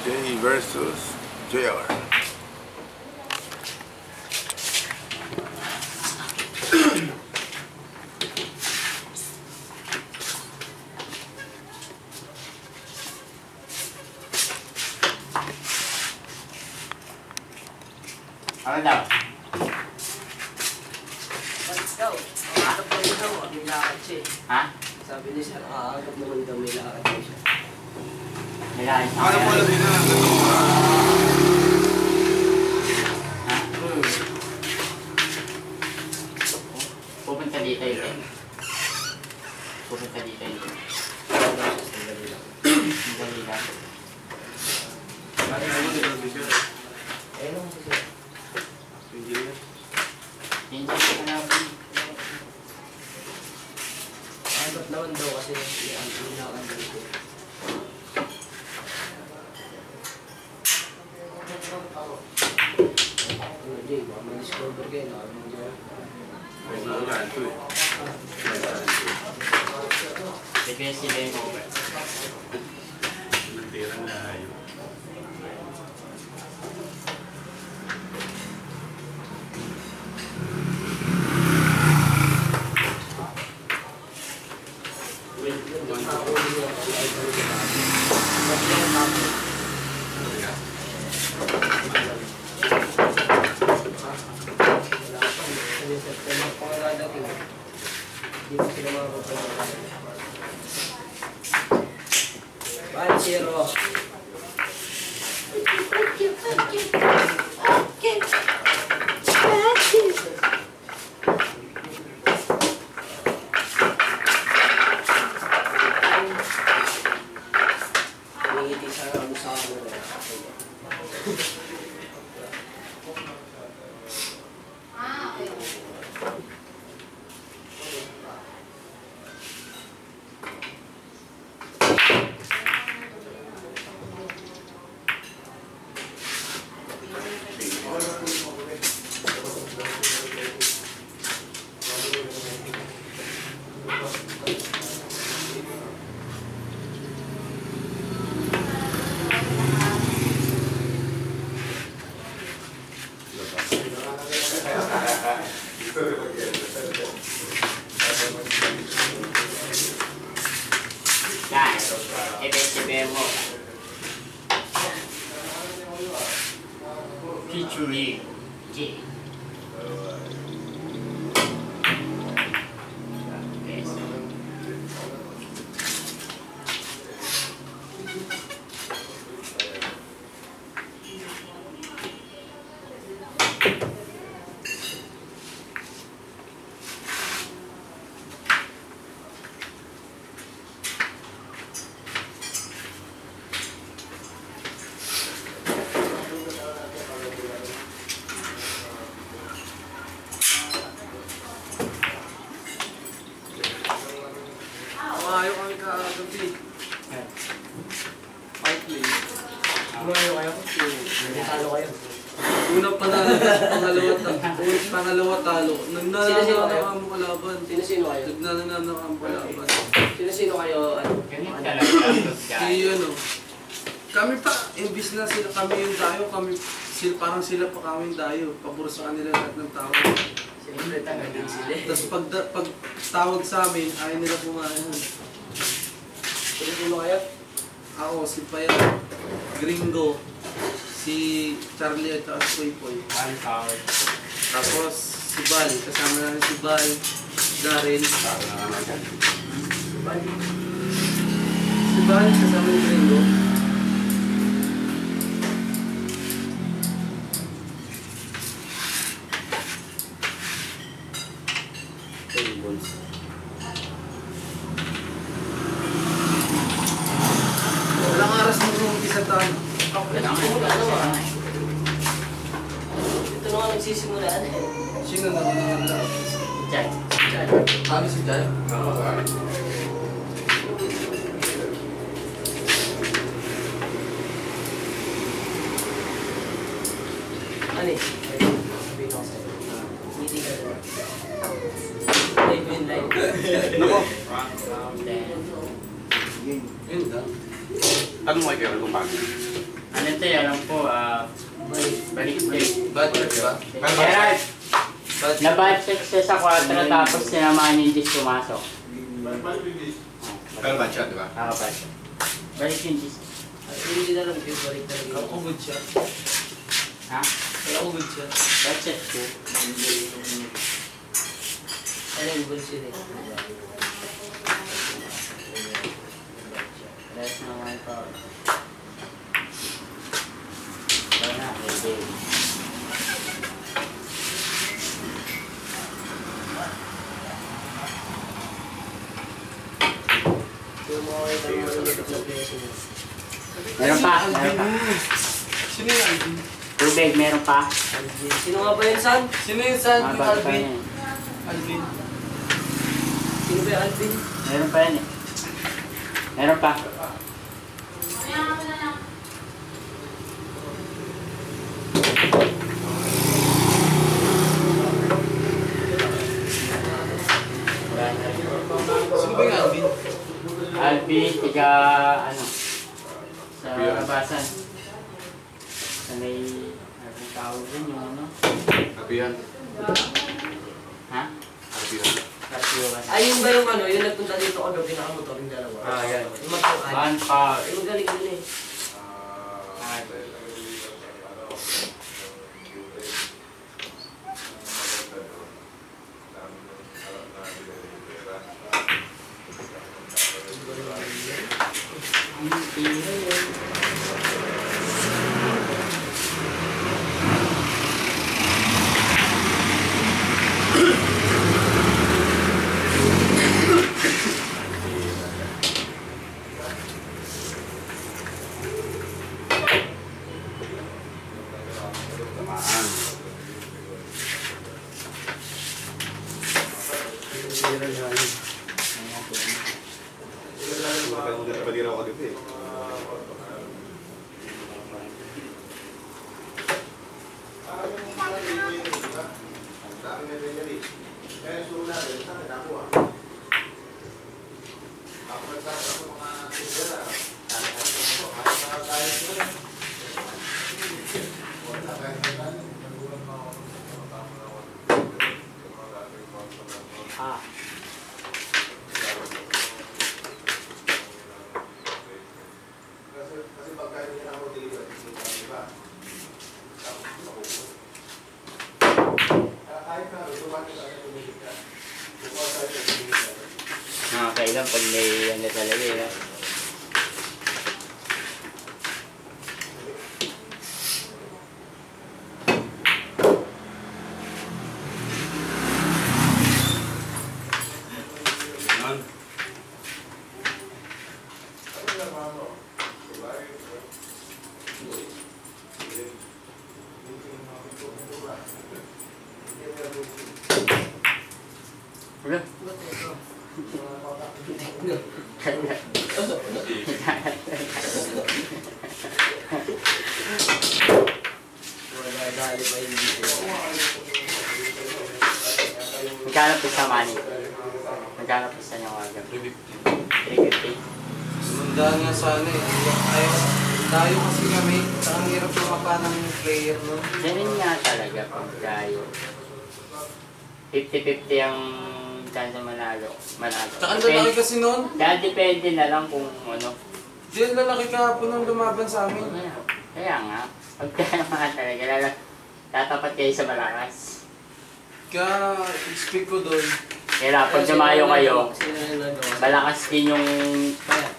Jay versus JR. Ano daw? Let's go. Ang agap naman daw, may lakad siya eh. Ha? Sabi ni sir, ang agap naman daw may lakad daw siya. Nilain sa Ano mo alam yun na? Ha? Pupunta dito ito. Pupunta dito ito. Dali lang. Ano mo nito siya? Eh, ano mo siya? Engineer. Hindi ko na Agap naman daw kasi may lakad daw siya. Ano, Jay, baka may discover kayo na ano mo dyan. May naulan ito eh. request si Demo. Nantirang na yun. Zero. Nangiti sa ano sa ano. Guys, event mo. Featuring J. Ayaw kami kagabi. Fight play. Ayaw kayo? Talo kayo. Una pangalawa talo. Nagnananakam mo kalaban. Sino kayo? Nagnananakam kalaban. Sino kayo? Ganyan talaga. Si ano, kami pa, imbis na sila kami yung dayo, parang sila pa kami yung dayo. Pabor sa kanila lahat ng tao. Siyempre talaga din sila. Tapos pag tawag sa amin, ayaw nila kumain. Sino kayo? Ako, si Payan, Gringo, si Charlie at saka si Poy. One power. Tapos si Bal, kasama namin si Bal, Daryl. Si Bal, kasama ni Gringo. Walang aras mo kung isa tayo. Ito na nga nagsisimulaan eh. Sino na lang? Jack. Kami si Jan? Ano eh? Sabihin ako sa'yo. Meeting ka doon. Live yun, live. Nako. Round 10. Yun lang. Tanong mo kayo kung paano. Ano ito yan? Alam po, balik check. Budget ba? Gerard, Budget. na-budget siya sa 4 tapos sinamahan yung disc pumasok. Pero ba siya, di ba? Budget. Balik yung disc. Hindi na lang yung balik talaga. Kala ko good siya. Ha? Kala ko good siya. Budget ko. Ano yung bullshit eh? Less na 1 power. Ito na, ready. Yung mga ito yung malulupit na beso mo. Meron pa, meron pa. Sino yung Alvin? Tubig, meron pa. Alvin. Sino nga ba yun, San? Sino yung San? Yung Mababa pa Alvin? yan. Alvin. Sino ba yung Alvin? Meron pa yan eh. Meron pa. Wala na rin. Sino ba yung Alvin? Albi, tiga ano, sa labasan. Sa may, anong tawag din yung ano? Kapihan. Ha? Kapihan. Kasiwan. Ay, yun ba yung ano? Yung nagpunta dito ko, pinakamotor yung dalawa. Yan. Yung magpapaan. One power. Ay, magaling din eh. Ang tira yun. Tamaan. Pwede raw agad eh. Ah. Nakakailan pag may ano talaga eh. Yan. Wala. Dali ba yung dito? Magkano po sa money? Magkano po sa nyo agad? 350. Sumandaan nga sana eh. Tayo kasi kami. Ang hirap lumapa ng player nun. Ganun nga talaga pag tayo. 50-50 ang chance na manalo. Tsaka ang lalaki kasi nun. Kaya depende na lang kung ano. Di ang lalaki kahapon ng lumaban sa amin. Kaya nga, pag kaya mga talaga, tatapat kayo sa malakas. Kaya speak ko doon. Kaya pag dumayo kayo, Sino yung nagawa? malakas din yung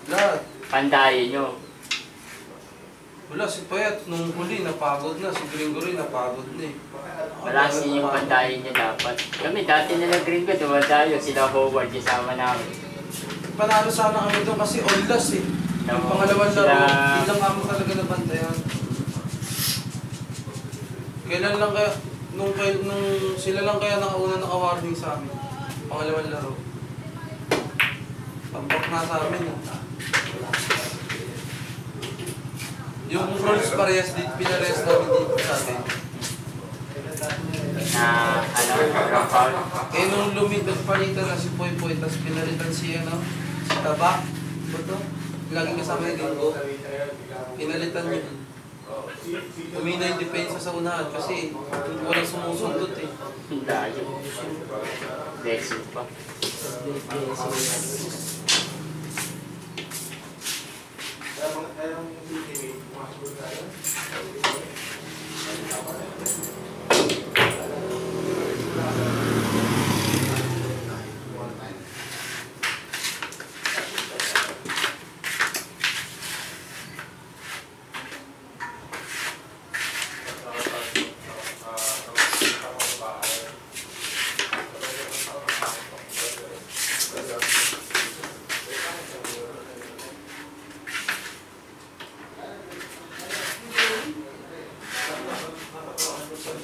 Lahat. pandayo nyo. Wala si Payat. Nung huli napagod na. Si Gringo rin napagod na eh. Malakas din yung pandayo nyo dapat. Kami dati nila Gringo, dumadayo sila Howard, kasama namin. Panalo sana kami doon kasi all last eh. Yung pangalawang laro, Sila- ilang amo talaga nabantayan. Kailan lang kaya, nung sila lang kaya nakauna naka-warning sa amin. Pangalawang laro. Tambak na sa amin eh. Yung rules parehas dito, pinarehas namin dito sa atin. na walang foul. Eh nung palitan na si Poy Poy, tapos pinalitan si Tabak. Ito, lagi kasama yung Ginggo. Pinalitan niya. Umina yung depensa sa unahan kasi walang sumusundot eh. Layo. Dexit pa.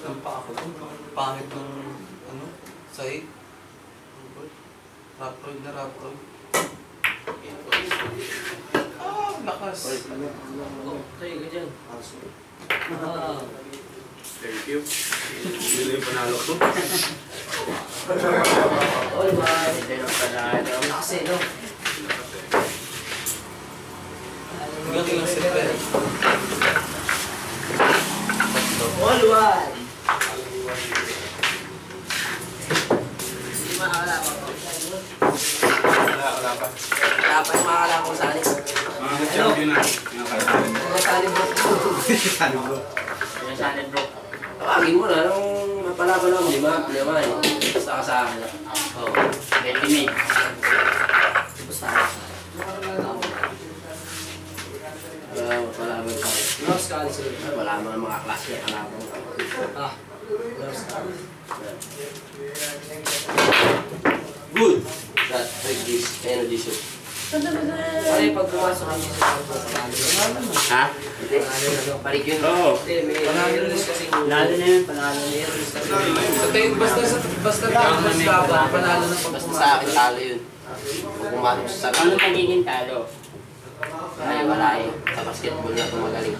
Ang pa ako dun. Pangit ng sahig. Raptoid na raptoid. Ah, lakas. Okay, ganyan. Thank you. Hindi na yung panalo ko. All right. Ito yung panalo. Kasi, no? Galing ang silver. All right. Hindi makakala ko. Wala pa. Wala pa yung makakala ko sa alis. Mga champion na. Pinakain. Mga talibot. Pinasanin bro. Tawagin mo na, nung napalaban lang, 5 eh. Basta ka sa akin. Oo. Ultimate. Basta ka sa akin. Palaban ka. Nurse ka alis eh. Wala mga klase na palaban ka. Nurse ka alis. Good! That, like this, energy shoot. Pare, pag pumasok kami sa Ha? hindi, balik yun. Oo. Hindi, may release kasi. Panalo na yun, panalo na May yun. release kasi. Basta mas laban, panalo na pag Basta sa akin talo yun. Kung pumasok sa Ano sarili. magiging talo? Ay, wala eh. Sa basketball na ito magaling.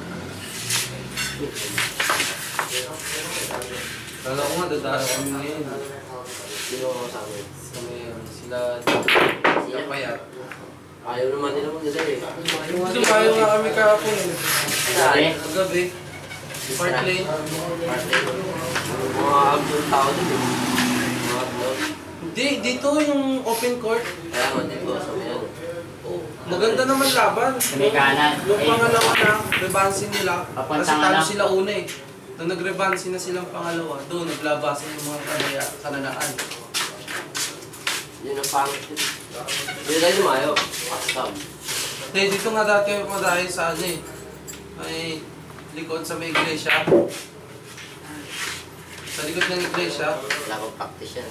Kala ko nga, dadaan kami ngayon. Sino ako sa amin? Sila payat. Ayaw naman nila mag-isa eh. Dumayo nga kami kahapon eh. Sabi? Kagabi. Park lane. Mga abdul tao din eh. Mga abdul. Hindi, dito yung open court. Kaya nga dito sa yan. Maganda naman laban. Sa may kanan. Yung Ay, pangalawa na, rebansin nila. Papunta Kasi nga talo lang. sila una eh. Nung nag-rebansin na silang pangalawa, doon naglabasan yung mga kananaan. Yun ang pangit yun. Yun tayo lumayo. Pastab. Eh, dito nga dati madahil sa ano eh. May likod sa may iglesia. Sa likod ng iglesia. Wala kang practice yan.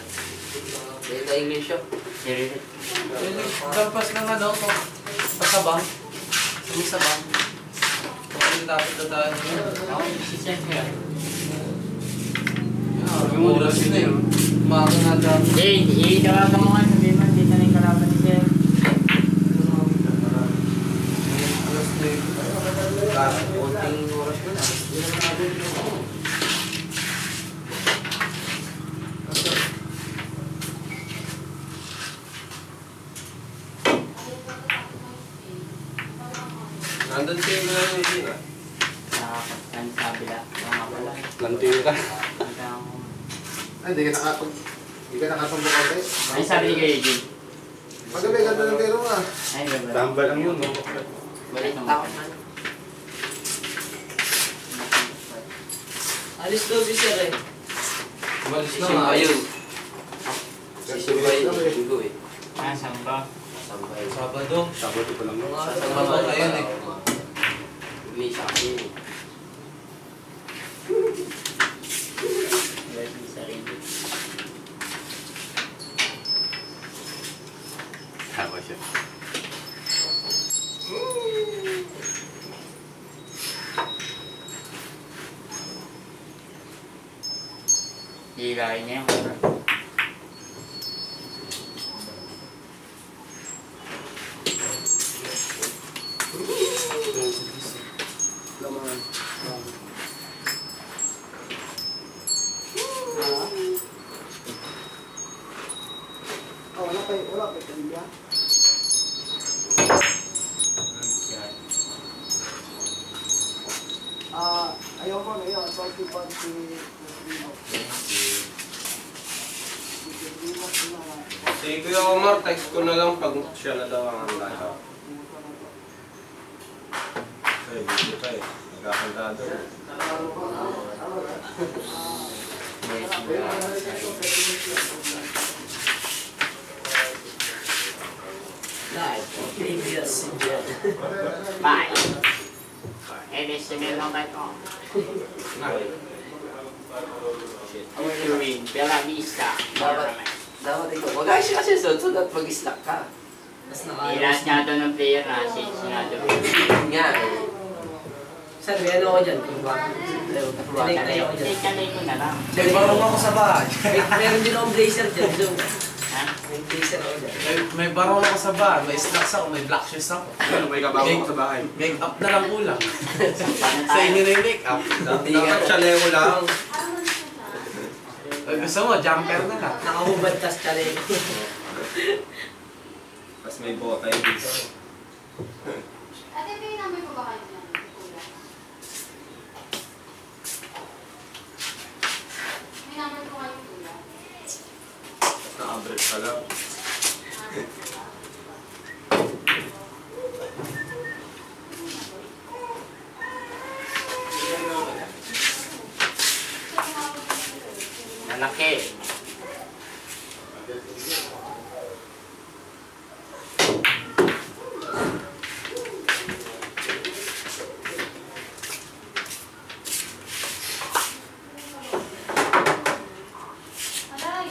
Yun tayo English yun. Seriously. Lampas ng pasabang. Sa may sabang. Kung dapat dadaan yun. Ako, isiset ko yan. Oras yun eh. Umaga na dami. Hindi, itawagan mo nga sabihin mo, dito na yung kalaban ni Sir. Alas 9. Konting oras ko na. Nandun kayo na yun ah. Sa kabila. Mga pala. Lantira. Hanggang... Ay, hindi ka nakatumbok ako guys. Ay, sabi ni Kuya Jim. Magabi, ganda ng tiro mo ah. Ay, ganda. Tambal lang yun. Balik tao man. Alis daw si Sir eh. Umalis na nga. Simba yun. Simba yun. Linggo eh. Ah, samba. Sambay. Sabado. Sabot ko lang yun. Sa Sabado ngayon eh. May isa kasi yun. Wala si sarili. Tama siya. Hilahin niya yung Laman. Ayaw mo na yun. Salty pa si Si Kuya Omar, text ko na lang pag siya na daw ang handa. Ay, hindi pa eh. Nagkakanta doon. Live. Previous Jet. Bye. Every single moment on. Tuwing Bella Vista. Dapat ikaw. Wag ka siya kasi sunod at mag-slack ka. Mas Inasyado ng player na sinado. Nga eh. Sir, may ano ako dyan? Tinake tayo ako dyan. Ikanay ko na lang. May barong ako sa bahay. Meron din akong blazer dyan. Zoom. Ha? May blazer ako dyan. May barong ako sa bahay. May slacks ako, may black shoes ako. Ano, may kabago ko sa bahay. Make up na lang kulang. Paano Sa inyo tayo? na yung make up. Dapat chalewo lang. Gusto mo, jumper na lang. Nakahubad tas challenge. Tapos may bota yung dito. Ate, pinamay ko ba kayo niyan? Kuya? May number ko kayo, kuya. Tapos naka-break ka lang. Lalaki. Aray!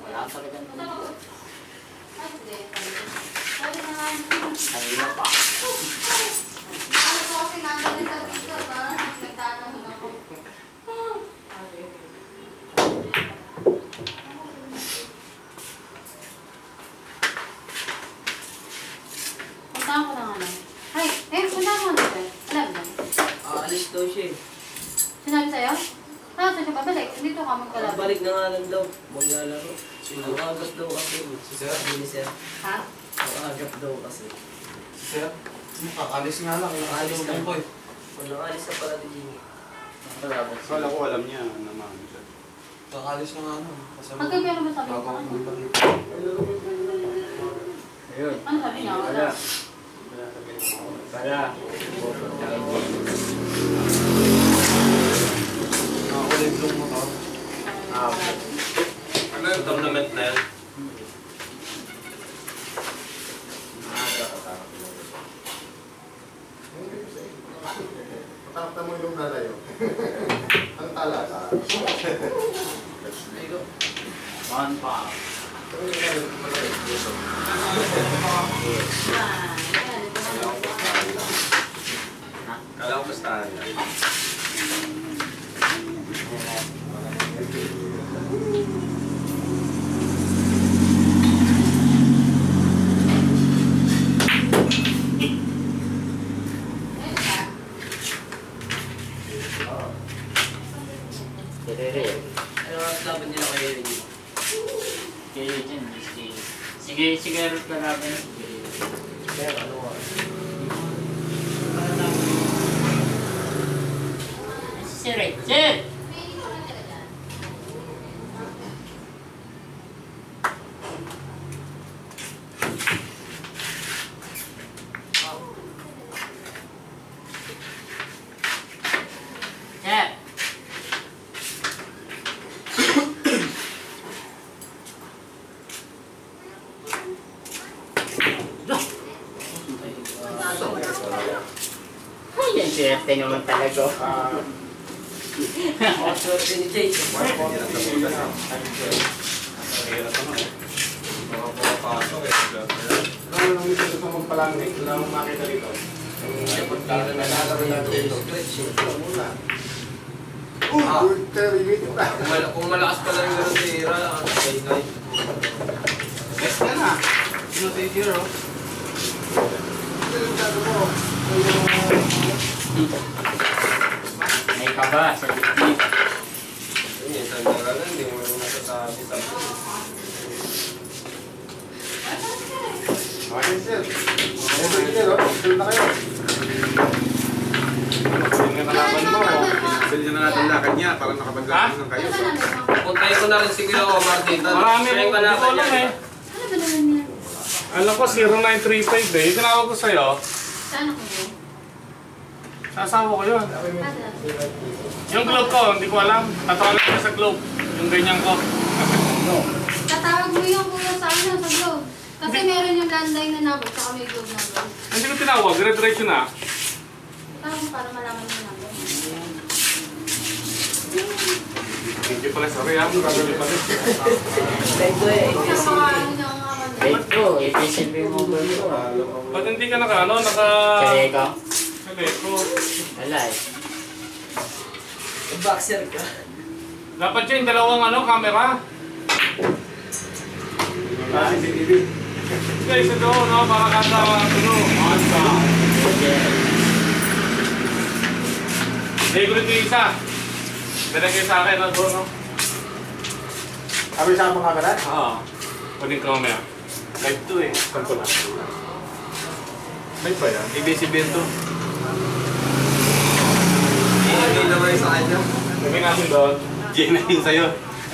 Wala talaga naman. Ay, hindi. Ay, naman. Kanina pa. Ano ko kasi nandun sa dito, parang nagtatanong ako. Puntahan ko ng ano. Ay, puntahan ko ng ano. Alam mo. Aalis daw siya eh. Sinabi sa'yo? Ah, saan siya babalik? Dito ka magkalabas. Balik na nga lang daw. Maglalaro. Ang agap daw kasi. Sir? Sabi ni Sir. Ha? Ang agap daw kasi. Sir, kakalis nga lang. Kakalis lang. Boy. Walang alis na pala din yun. Akala ko alam niya naman siya. Kakalis na nga ano. Kasama. Magkaibigan naman sabi Bago ko. ako magbalik. Ayun. Ano sabi niya? Wala. Wala. Nakakulay blue mo to. Ah, okay. Ano yung tournament na yan? Patapta mo yung nalayo. Ang talas. One pound. Kala ko bastahan yan. Ano ang laban nila kayo yun? Kayo dyan, sige, sigaret ka namin. Kaya ano nga. Si Rachel! Chef! Swerte naman talaga. Swerte ni Jay. Mga pumapasok eh. Ano nang dito sa magpalamig? Wala mong makita dito. Kung malakas pa lang yung tira, kay Best ka na. Sino tayo hero? May kaba sa dikdik. minsan na lang, hindi mo rin nasasabi sa Okay, sir. Okay, sir. Sir na kayo. Yung nalaman mo, cancel nyo na natin lakad niya para nakapag-lakad ng kayo. puntayin ko na rin si Kuya Omar dito. Marami Siya yung mo, hindi ko alam eh. Ano ba naman yan? Alam ko 0935 eh. Tinawag ko sa'yo. Saan ako yun? Sasawa ko yun. Yung globe ko, hindi ko alam. Tatawag ko sa globe. Yung ganyan ko. Tatawag mo yung kuya sa ano, sa globe. Kasi meron yung landline na number, saka may globe number. Hindi ko tinawag. Dire-diretso na. Tatawag mo para malaman yung number. Thank you pala. Sorry ah. Thank you pala. Thank you eh. Kung mga ano niya ang mga Wait ko, i-vision mo yung mobile ko. Ba't hindi ka naka, ano, naka... Kaya ka? Ko. Wala eh. Boxer ka. Dapat siya yung dalawang ano, camera. CCTV. Okay, isa doon, no? Para kada, ano, asa. Hindi ko rin yung isa. Dala kayo sa akin, ano, no? Sabi sa mga camera? Oo. Pwedeng ka mamaya. Live 2 eh. Saan ko na? Live ba yan? ABS-CBN to. Hindi naman yung sa kanya. Sabi natin doon. Jay na yun sa'yo.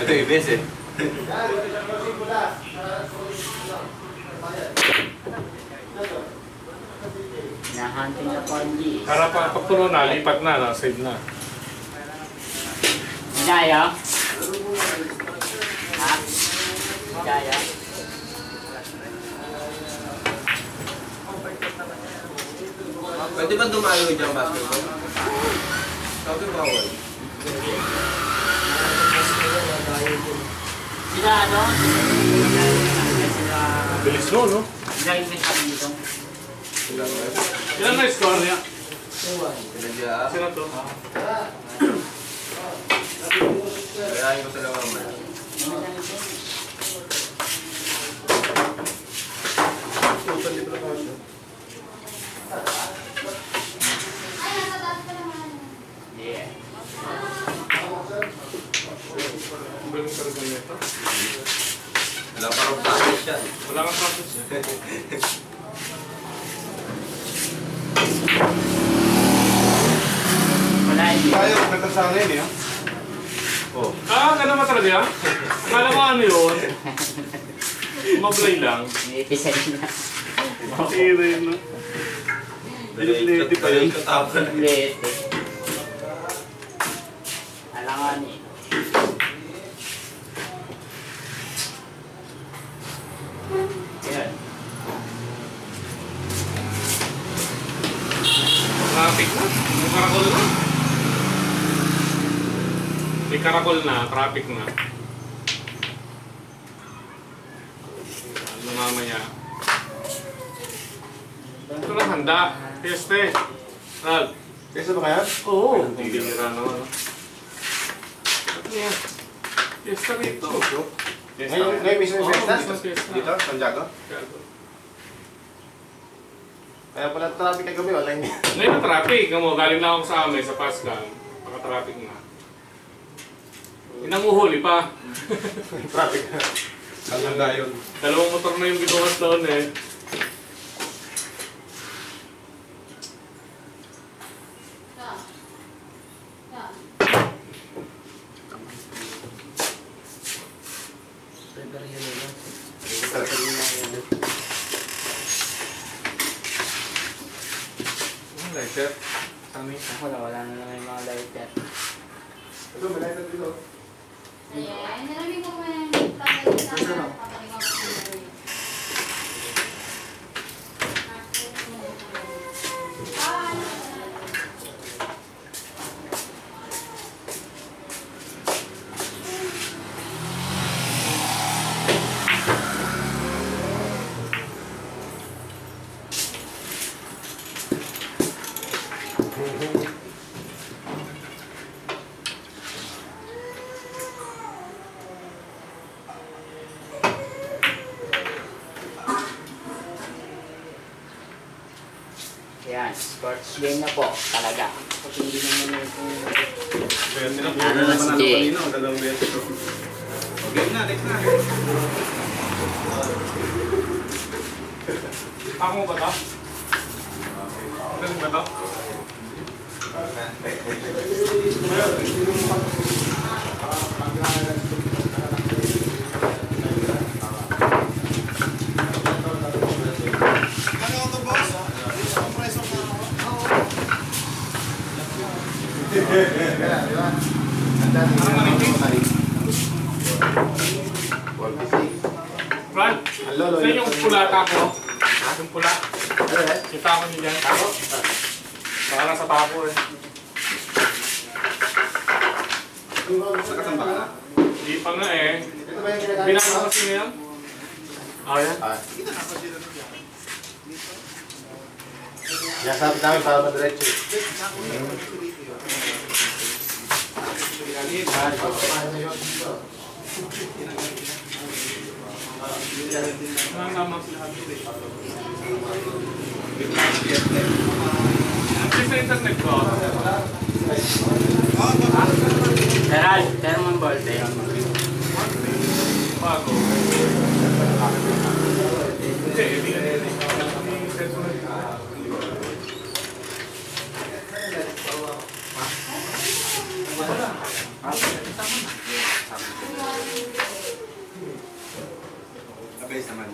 Ito ABS eh. Nahunting na Ponji. Para pag puno na, lipat na, save na. Jaya? Ha? Jaya? Pwede ba dumalo dyan basketball? Sabi bawal. Sila ano? Sila... Bilis no, no? Sila yung pinsabi dito. Ilan na score niya? Pinadya. Sino to? Kaya ko sila mamaya. Yeah. Ang galing talaga nito. Wala pa rin practice yan. Wala kang practice niya. Wala hindi. Tayo, nagkasanay niya. Oh. Ah, ganun ba talaga yan? Akala ko ano yun? Mablay lang. May episode na. Tira yun, no? Late pa yun. Late eh. Alangan eh. Yan. Traffic na. May karakol na. May karakol na. Traffic na. Ano mamaya? Ito na handa. Fieste. Ralph. Kesa ba kaya? Oo. Hindi nira naman. Ano yan? Fiesta rito. Ngayon mismo yung fiesta? Fiesta. Dito, Santiago? Kaya pala traffic kagabi, wala niya. Ngayon na traffic. Mo, galing na ako sa amin, sa Pascal. Naka-traffic na. Inanguhuli pa. Traffic na. Hanggang yun. Dalawang motor na yung binuhat doon eh. Lighter. Saan Ako na, wala na naman yung mga lighter. Ito, may lighter dito. Ayan, nalamin ko mo yung tatay sa papalik ako sa sports game na po talaga. Ano na si Jay? Okay na, next na. Ako ba ito? Galing ba ito? Brad, saan yung pula tapo? Yung pula. Yung tapo niyo dyan. Tapo? Baka nasa tapo eh. Nakasamba ka na? Hindi pa nga eh. Binago kasi ngayon? Oh, yan. Yan sabi namin para madiretso. Nangangamang sila. Ang sa internet ko. Gerald, Terman Bolte. Bago. Hindi, hindi ka nila. Abay naman.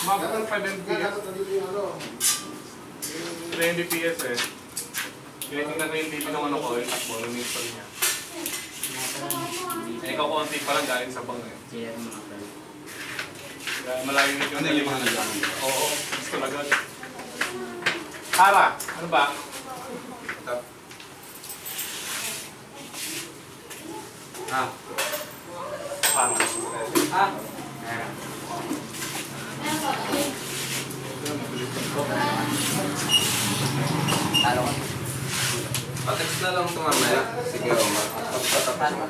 Mag-5 Mbps. 3 Mbps eh. Tinitingnan ko yung TV ng ano ko, yung takbo, yung install niya. Eh, ikaw konti pa lang galing sa bang eh. Kaya malayo nito yung Lima na lang. Oo, gusto na agad. Tara, ano ba? Ito. Ah. Tara. Ah, talo ka. Patext na lang ito mamaya. Sige, Omar. Pagpatapos mo.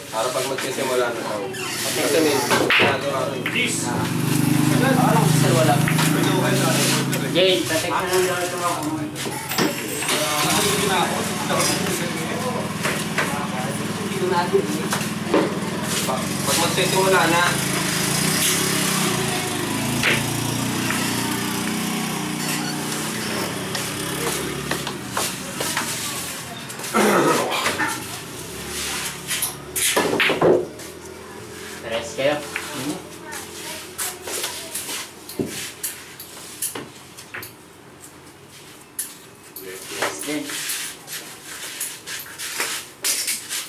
Para pag magsisimula na daw. Kasi may ginagawa rin. Peace! Sir, wala. Jay, tatek na lang daw ito ako. Dito natin. Pag magsisimula na, Tres kayo. Tres din.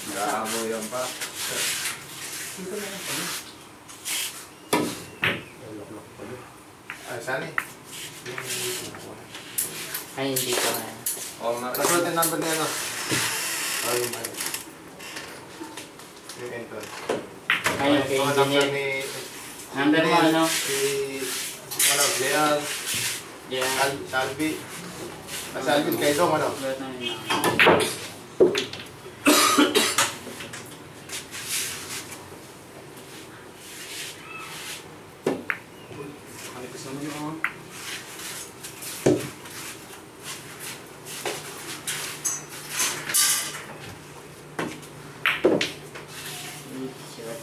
nag-aamo yan pa. Ay, saan eh? Ay, hindi ko na. Omar. Nasulat yung number na yan, no? Oh, yung bayan. Yung enter. Ay, okay, Oh, number engineer. ni... Number mo ano? Si... Ano, Leal, Diyan. Salvi. Salvi, kay Dong, ano? Sulat na yun. Kalipas naman yung mga. Sulat.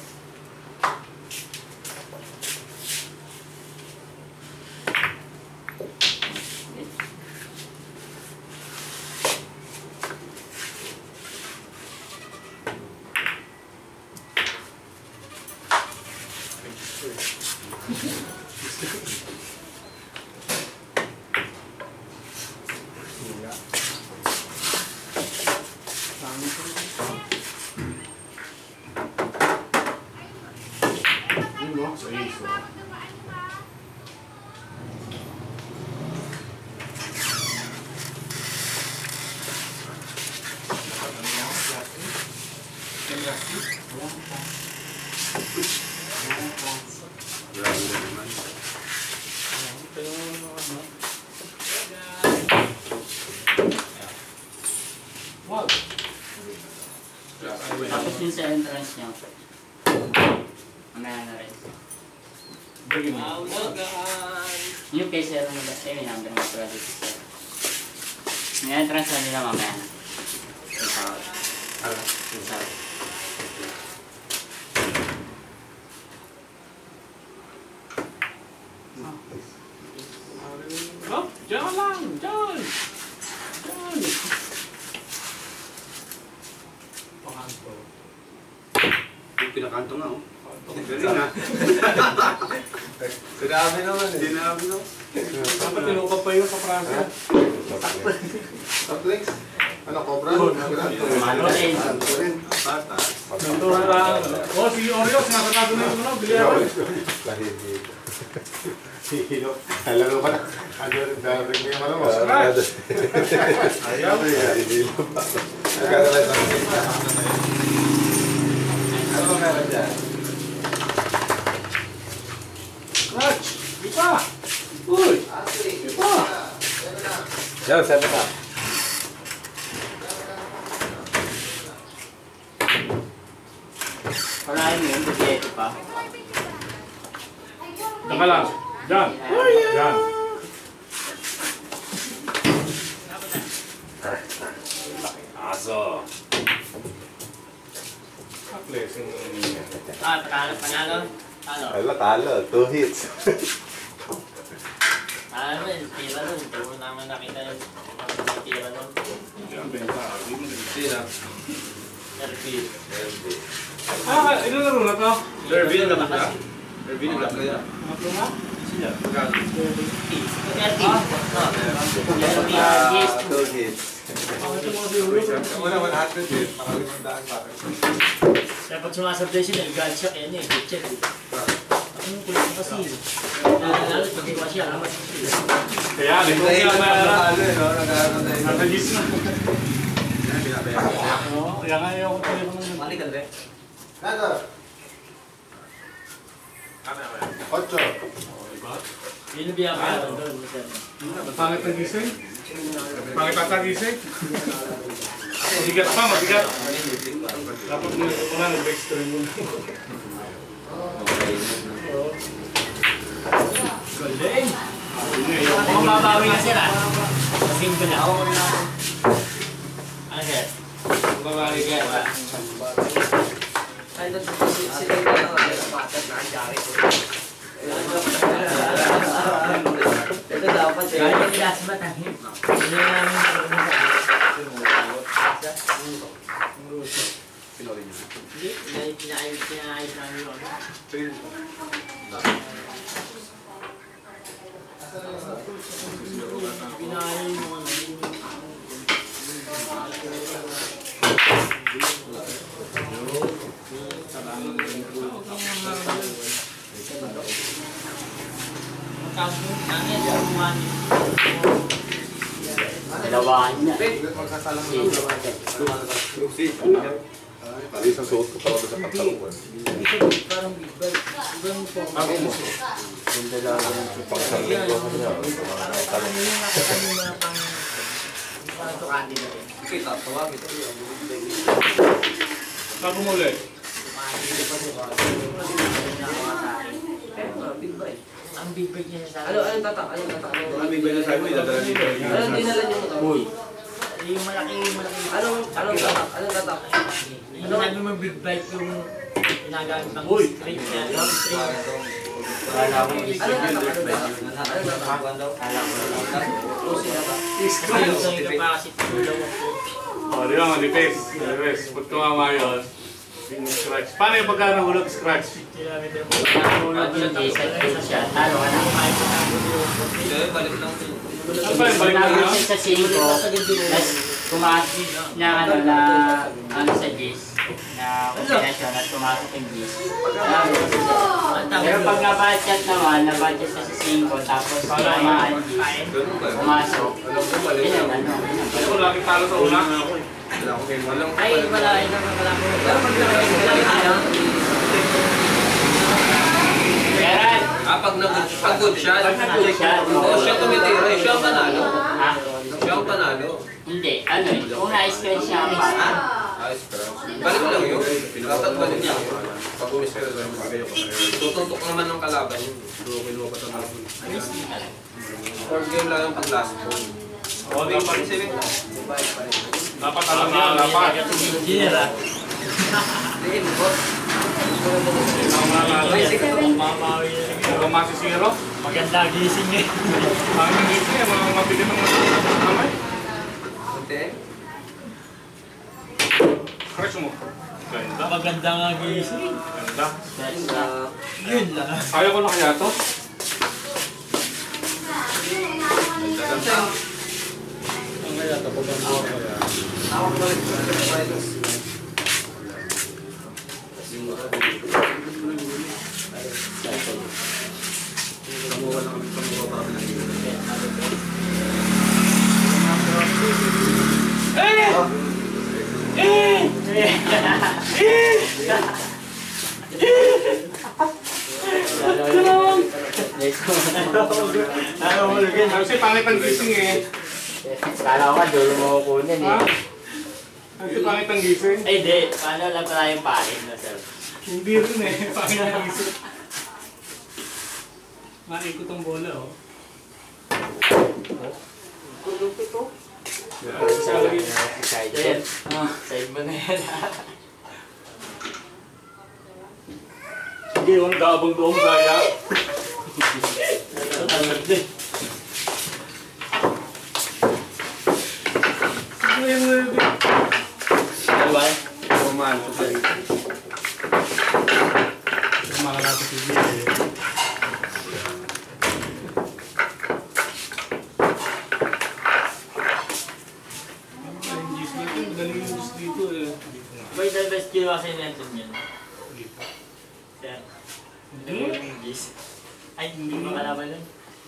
Yun mo, sa iso. Grabe na naman. Wow! Tapos yun sa entrance niya. Mamaya na rin. Bigyan mo. Awagan. Yung kay Sir na ba? May number mo pala dito Sir. Ngayon, transfer nila mamaya na. Yung sahod. Oh, dyan lang! Dyan! Dyan! Yung pinakanto nga, oh. Galing na. Sinabi naman eh. Sinabi no. Dapat tinuka pa yun sa Praga. Suplex. Ano, cobra? Mano rin. Patas. Ito na lang. Oh, si Oreo, sinasarado na yung ano, bili ako. Hihilo. Lalo pa na. Ano rin, darating niya yung ano mo. Ayaw. Hihilo pa. Nagkakalat ang sita. Ano ba meron dyan? Clutch! Ipa! Uy! Ipa! Yan, 7 up. Parahin mo yun, kasi ito pa. Teka lang. Dyan! Dyan! Aso! Blessing. Panalo? Ano? Ala, talo. 2 hits. Ano yun, tira nun. Hindi mo naman nakita yung tira nun. Yan, benta. Sino? RP. Ilan laro na to? Derby na ba siya? Derby na ba siya? Matlo na? Yes. 2 hits. Wala, 100 hits. Pakalimandaan pa. Kaya pag sumasabday siya, nag-guard siya, yan eh, kitchen. Ano kulit mo kasi? Lalo, pag iwa siya, alam siya. Kaya, nito siya na nasa gis na. Oo, kaya nga yung telepono. Mali ka, Dre. Nada. 8. Yun yung biya ka doon. Pangit ang gising? Pangit ang gising? Mabigat pa, mabigat. Dapat mo ito na, nag-extreme mo. Galing! Ako mababawi na sila. Kasing ko na. Ako muna ako. Ano sir? Mababawi ka. Ay, doon si Dre na lang. Ay, patas na ang jari ko. Ito dapat eh. Kaya yung ilas ba tayo? Hindi namin Hindi, pinaayos namin yun. Pinaayos mo ano. Dalawahan niya. Magsasalang Pali isang suot ko tawag sa pagkakuan. Parang big bag. Ibang po. Ako mo. Yung dalawa yung pagsasalang ko kanya. Parang yung nakita mo na parang tukati na rin. Okay, tawag ito. Saan mo ulit? Big bag. Ang big bag niya sa Anong tatak? Anong tatak? Ang big bag na sabi mo, idadala dito. Anong dinala niyo mo to? Uy. Yung malaki. Anong tatak? Anong tatak? Yung sabi mo big bike yung ginagamit ng street niya. Kala ko Anong tatak? Anong tatak? Kala ko lang. Ayun, Yung capacity ko daw ako. O, di ba, manipis. Manipis. Pag tumama yun, yung scratch. Paano yung pagka nahulog scratch? Nahulog yung isa siya. Talo ka na. Hindi, balik lang ito. Ano ba yung Pag balik na nahulog yun? siya sa 5, tapos tumasok na ano sa GIS na kombinasyon at tumasok yung GIS. Pero pag na-budget naman, na-budget na sa 5, tapos tumaan GIS, Ganun ba? pumasok, Alam ko, balik yun lang. ano. Ako lagi talo sa una. Wala ko kayo. Walang Ay, wala ko. Pero pag nakakita tayo, Gerald! pag good siya, Pag nag-good siya, siya tumitira, siya ang panalo. Ha? Siya ang panalo. Hindi, ano eh, kung na-scratch siya ang bata, Ay, scratch. Balik lang yun. Dapat balik lang yun. Pag umiscratch. Tutuntok naman ng kalaban yun. Third game lang yung pag last ball. O, dapat. Dapat alam niya, dapat. Kung masisiro, Maganda gising eh. ang gising eh, mga mabili ng kamay. Okay. Scratch mo. Ganda. Maganda nga gising. Ganda. Yun lang. Kaya ko na kaya to? Ang kaya ito, pag ang buwan kaya. Tawag balik. Minus. Kamuha lang kami, kamuha para pinagigil. Kasi pangit ang gising eh. Kala ko nga, dulo mo kukunin Ha? eh. Kasi pangit ang gising. Ay, di. Paano lang pala yung pahin na, sir? Hindi rin eh. Pangit ang gising. Maikot ang bola oh. Side. Side mo na yan. Hindi yung gabang doong gaya. Ano yung Dalawa? Roman. makalapit yung video eh. Ang gis dito, magaling yung gis dito eh. By the best kill kasi natin yun. Hindi pa. Sir. Hindi mo yung gis. Ay, hindi mo kalaban nun.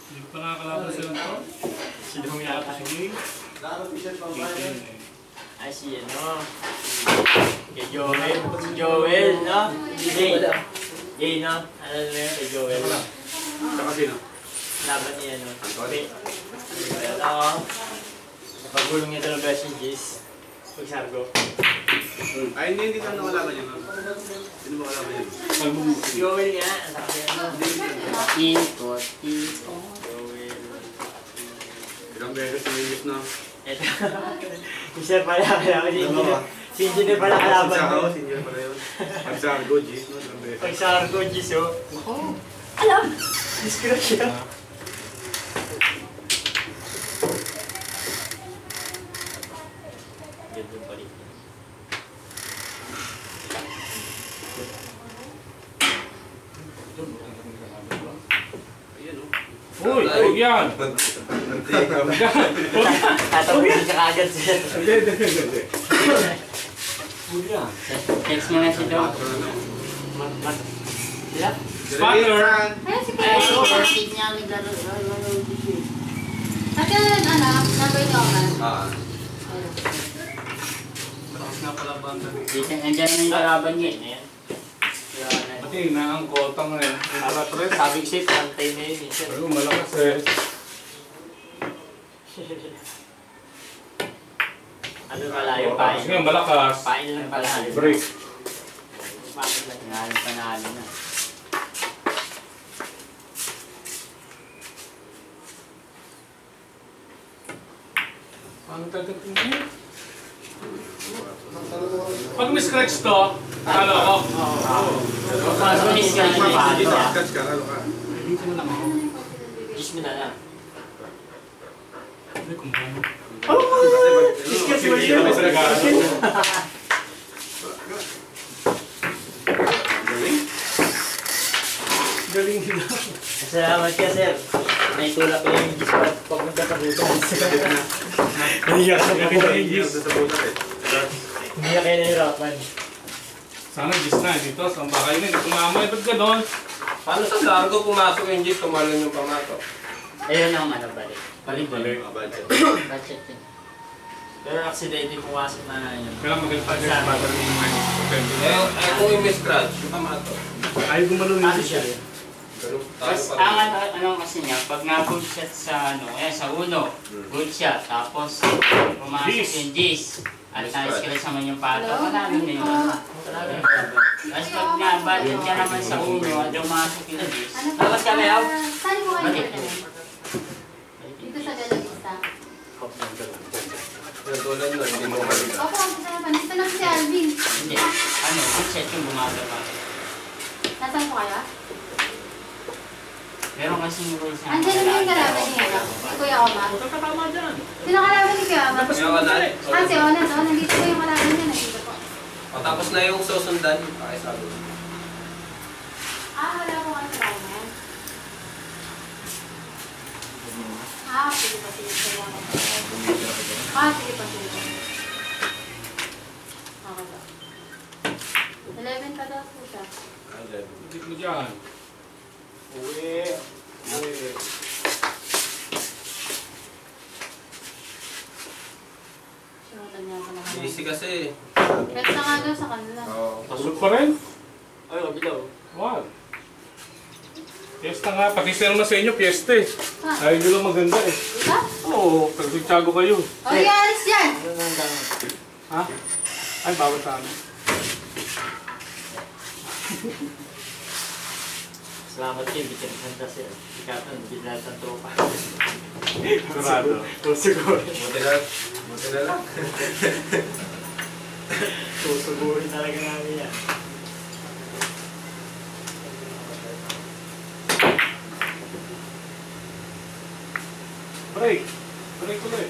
Hindi pa nakakalaban sila to. Sino mo yata? Sige. Dito yun eh. Ay, si ano. Kay Joel. Si Joel, no? Jay. Jay, no? Ano na yun? Kay Joel. Saka sino? Laban niya, no? Ano? Napagulong niya talaga si Jis. Pag Sargo. Ay, hindi ka nakalaban yun. Sino ba kalaban yun? Si Joel nga. Sabi ano? Ikot. Joel. Ilang beses na yung na. Eto. Isa pala kalaban ni Engineer. Si Engineer pala kalaban mo. Senior pala yun. Ang Sargo, Gis, no? Ilang beses. Pag Sargo, Jis, oh. Alam! Discreet siya. Ganda pa rin. Ayan, no? Uy! Huwag yan! Tatapusin siya kagad siya. Hindi, hindi, hindi. Text mo na si Dom. Sila? Spotter! Ayun, si Ay, Kuya. kapatid niya naglaro. At yun, anak, number niyo ako. Ah. Tapos nga pala banda. Dito, nandiyan na yung kalaban niya. Ayan. Pati na ang kotang eh. Para tres. Sabi ko sa'yo, pantay na yun. Pero malakas eh. Ano pala yung pain? Sige, malakas. Pain lang pala. Break. Bakit lang? Ngayon panalo na. Ano talagang tingin? Pag may scratch to, talo ako. Pasok ni Sky na palo na. Catch ka, lalo ka. Gis mo na lang. Hindi, kumano. Kasi May salagaran. Galing nila. Salamat ka, sir. Naitulak ko yung gis pagpunta sa butas. Nahiyak ka na kayo yung gis. Sa butas eh. Hindi ka kayo nahirapan. Sana gis na dito. Saan ba kayo na? Hindi kumamay. Ba't ka doon? Paano sa largo pumasok yung jeep, tumalon yung pamato? Ayun ang ano, balik. Balik. Budget. Budget yun. Pero aksidente pumasok na yun. Kailangan magkalipan yung battery yung Eh, kung yung may scratch, yung pamato. Ayaw gumalo Ano siya? Pero Tapos, tayo pa ang ano kasi niya, pag na-good shot sa ano, sa uno, good shot, tapos pumasok Gis. yung Gis. At na-stress naman yung pata, marami na yun. Tapos pag nabalik ka naman sa ulo at umasok yung gis, tapos ka ba Saan mo kayo balik dito? mo. Dito sa Galavista. Yung tulad nun, hindi mo maliga. Opo, kasama. Dito lang si Alvin. Hindi, ano, set yung gumagawa. Nasaan po kayo? Meron kasing rules na Andiyan naman yung kalaban niya. Si Kuya Omar. Tama dyan. Sino kalaban ni Kuya Omar? Yung wala. Si Onan. Nandito po yung kalaban niya. Nandito po. O, tapos na yung susundan. Pakisabi. Wala po kayo sa bahay na yan. Sige pa, sige. Sige pa, sige. Okay ba? 11 pa daw po siya. Hindi mo dyan. Uwi. Sinutan niya ako na Easy kasi. Pets na nga daw sa kanila. Oo. Pasok pa rin? Ay, wag daw. Wag. Fiesta nga. Pakisaya naman sa inyo, fiesta eh. Ha? Ayaw nyo lang maganda eh. Ha? Oo, pag-sugtsago kayo. O, ialis yan! Ha? Ay, bawal sa amin. Salamat kayo, bikin santa siya. Ikatan, bigla sa tropa. Sigurado. Siguro. Buti na lang. Susugurin talaga namin yan. Break. Break ulit.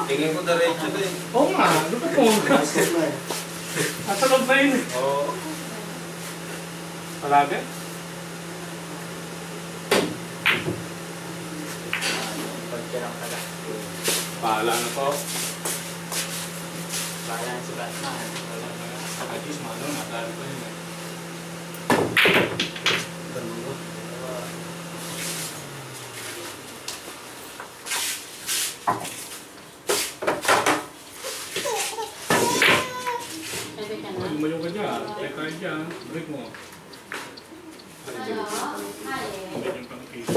Tingin ko diretso din. Oo nga, lupa po. Asa loob na yun eh. Oo. Palagi? Pagkirang taga. Pahala na po. Bahala si Batman. Wala na. Saka Diyos, mano, natalo ko yun eh. Sabi ka na. Lumayo ka dyan. Take tayo dyan. Break mo. Hello? Hi. Medyo pang case.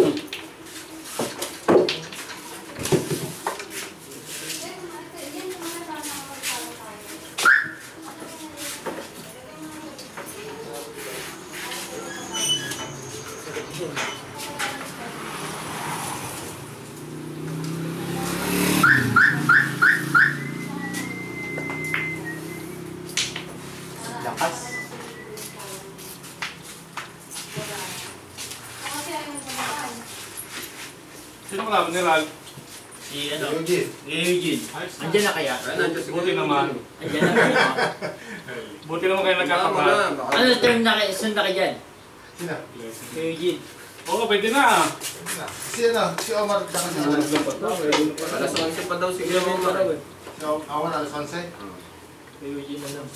Lakas. Sino kalaban ni Ral? Si ano? Eugene. Andiyan na kaya? Ay, nandiyan si Buti naman. Andiyan na kaya? Buti naman kayo Wala mo nagkakapal. na. Baka- Ano term na kayo? Sunda ka dyan? Sino? Eugene. Oo, pwede na. Sino? Si Omar. Saka si Omar. Alas 11 pa daw siguro mo maraw eh. Ako na, alas 11. Eugene na lang.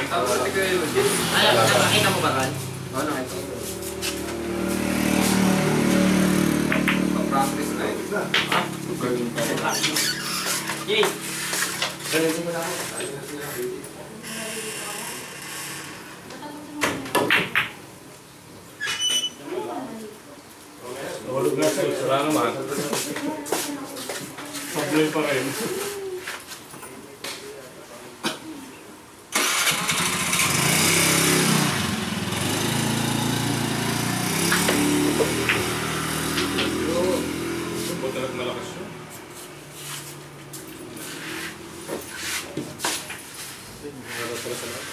Tapos si Kuya Eugene. Ano, nakakita mo ba kan? Oo, nakita ko. Pa-practice na eh. Jay! Galing mo na ako. Tulog na sa'yo. Wala naman. Sablay pa rin. Buti na't malakas yun. Wala pala sa lahat.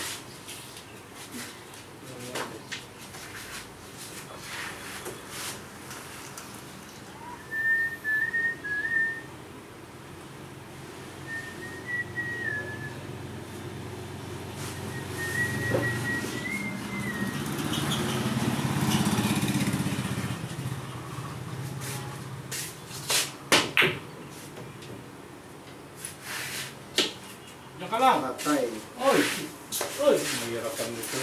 Diyan ka lang. Patay. Oy! Oy! Mahirapan nito.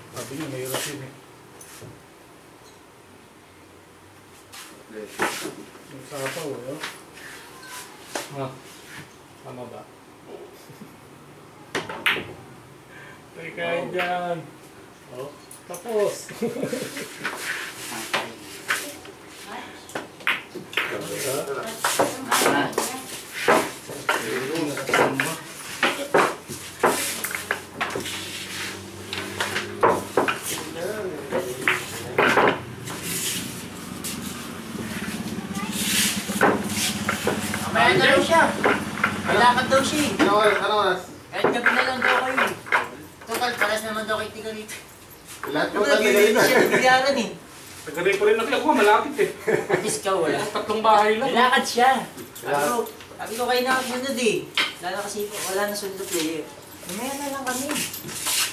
Sabi niya, mahirap yun eh. Yung sapaw, oh. Ha? Tama ba? Teka dyan. Oh, tapos. Mamaya na daw siya. Kailangan daw siya eh. Ano oras? Kahit gabi na lang daw kayo. Total, paras naman daw kay Tiga rito. Lahat mo Total, tayo hindi na. siya nagbiyaran eh. Nagkarin ko rin naglagwa, malapit eh. At least ikaw wala. Tatlong bahay lang. Nilakad siya. Sabi ko kayo nakasunod eh. Lalo kasi wala na sunod na player. Mamaya na lang kami.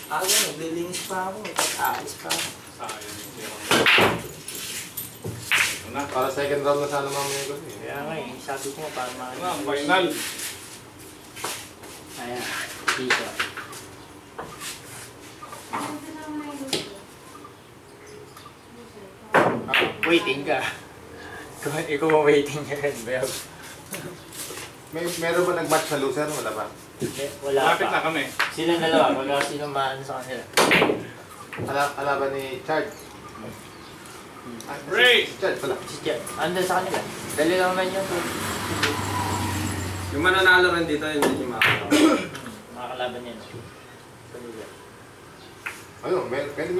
Ako naglilinis pa ako. Aalis pa ako. Sayang. Ito na. Para second round na sana mamaya ko. Kaya nga eh, sabi ko para Ito na, ang makakita. final. Ayan, dito. Waiting ka. Ikaw waiting ka rin, Bel. Meron ba nag-match na loser? Wala ba? Wala Malapit na pa. kami. Silang dalawa, wala sino maano sa kanila. Alaban ni Chard. Ray! Chard pala. Si Jet, andun sa kanila. Dali lang naman yun. Yung mananalo rin dito, yun din yung makakalaban. Makakalaban yan. Ayun, pwede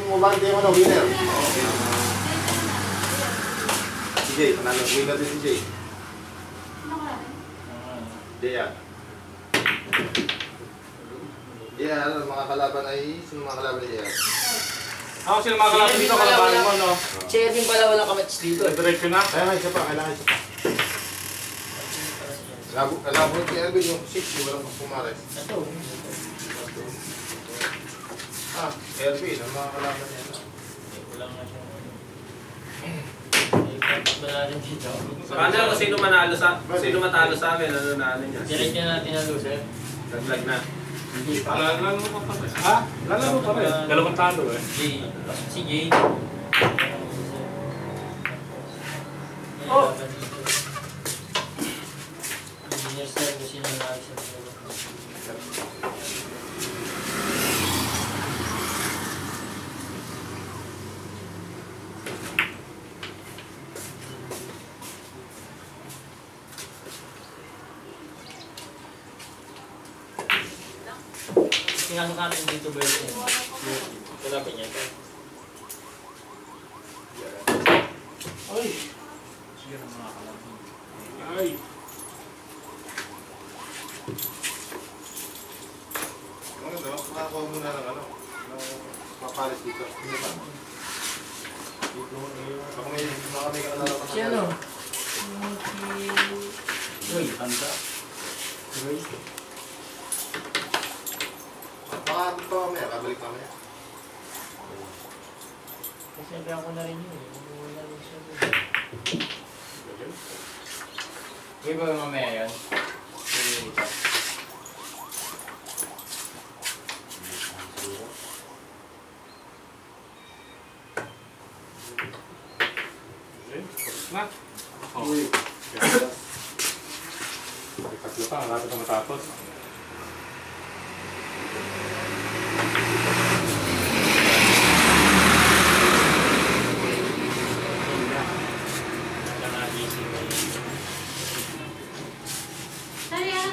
mo ba hindi mo na winner? Si Jay, panalo. Winner din si Jay. Jay yan. Jay yan, ano, mga kalaban ay, sino mga kalaban ni Jay yan? Ako sila mga kalaban dito, kalabanin mo, no? Si Erwin pala walang kamats dito. Diretso na. Kaya isa pa, kailangan isa pa. Kalabot ni Erwin yung 6, yung walang pumares. Ito. Erwin, ang mga kalaban niya. Walang na siya. Wala rin dito. Paano kung sino matalo sa amin, ano na ano niya? Diretso na natin ang loser. Naglag na. Lalaro pa pa rin. Ha? Lalaro pa rin. Dalawang talo eh. Si Jay. Oh! Engineer sir, kung sino na siya. Tingnan natin dito ba yun? Wala pa niya ito. Ay! Sige na mga kalaban. Ay! Ano ito? Makakuha muna ng ano? Ng papalis dito. Hindi pa. Baka may kalala pa. Si ano? Uy, handa. Uy. Baka ito mamaya, kabalik mamaya. Kasi ako na rin yun. Wala rin siya. Uy ba mamaya yan? Sige dito. Na? Oh. Tatlo pa, malapit na matapos.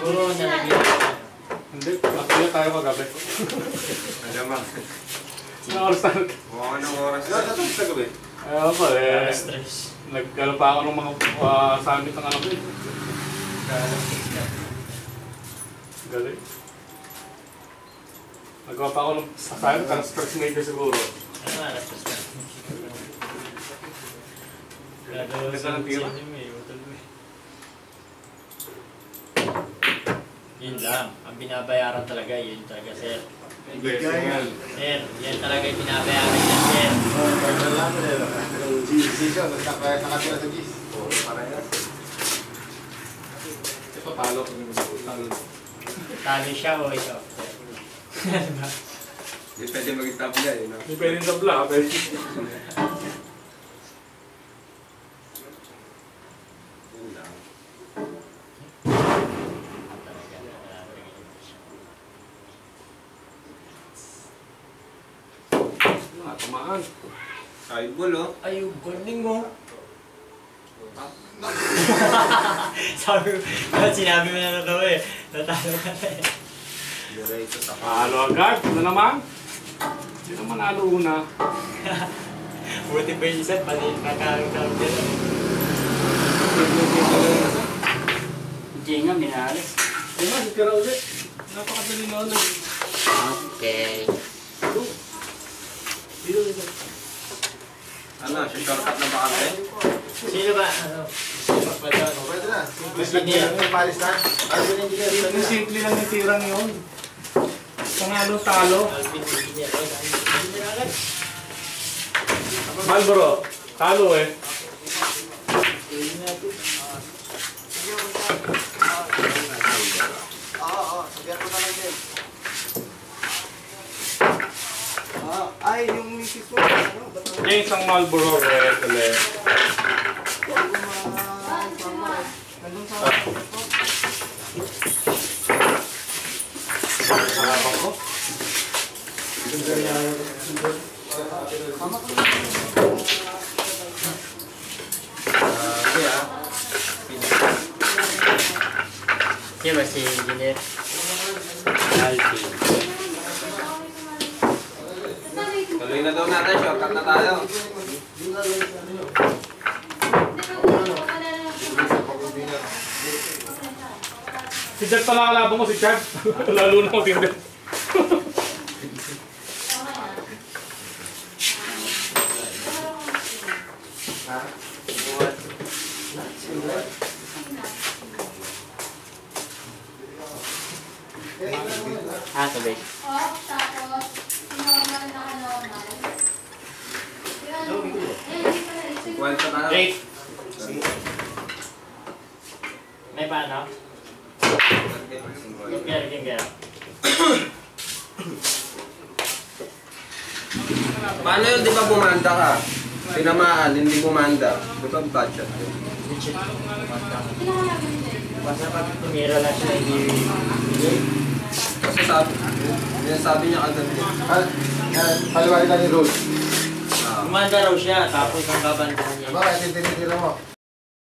Siguro nalagyan. Hindi, matuloy tayo kagabi. Alam mo. Sino oras tayo? Mukha ng oras. Ilan na ito sa gabi? Ayaw pa eh. Stress. Nagkala pa ako ng mga summit ng anak ko eh. Galing. Nagawa pa ako ng assignment, ang stress major siguro. Ano nga, alas na. Ganda ng tira. Yun lang. Ang binabayaran talaga, yun talaga, sir. Bigay. Sir, yan talaga yung binabayaran niya, sir. Pwede lang mo nila. Yung decision, nakatira sa GIS. Oo, parehas. Ito talo. Talo. Talo siya o ito? Hindi pwede mag-tabla eh, no? Hindi pwedeng tabla, pwede. lang. Tumaan. Ay, bulo. Ay, yung galing mo. Sabi ko, sinabi mo na daw eh. Natalo ka na eh. Diretso sa Talo agad. Ano naman? Hindi naman nalo una. Buti pa yung isa, pati nakakagawin din. Hindi nga, minalas. Hindi nga, sitira ulit. Napakadali na ulit. Okay. Ano, shortcut na ba kami? Sino ba? Ano? Pwede na. Mas lagyan yung palis na. Ano ba yung engineer? Simple lang yung tirang yun. Panalo-talo. Malboro, talo eh. Oo, sabihan ko na lang din. Ay, yung misis mo, ano, ba't Yung isang Malboro red ulit. Harapan ko. Kaya, Sino ba si Engineer? Alfie. tuloy na daw natin, shortcut na tayo. Si Chad pala kalaban mo, si Chad. Lalo na matindi. Sabay. Tapos, normal na normal. Kwento tayo. Jake! May paano? Gaya. Paano yun, di ba bumanda ka? Tinamaan, hindi bumanda. Di ba budget yun? Basta pag tumira lang siya, hindi... Kasi sabi niya agad yun. Paliwanag lang yung rules. Gumanda raw siya, tapos ang babandahan niya. Bakit tinitira mo?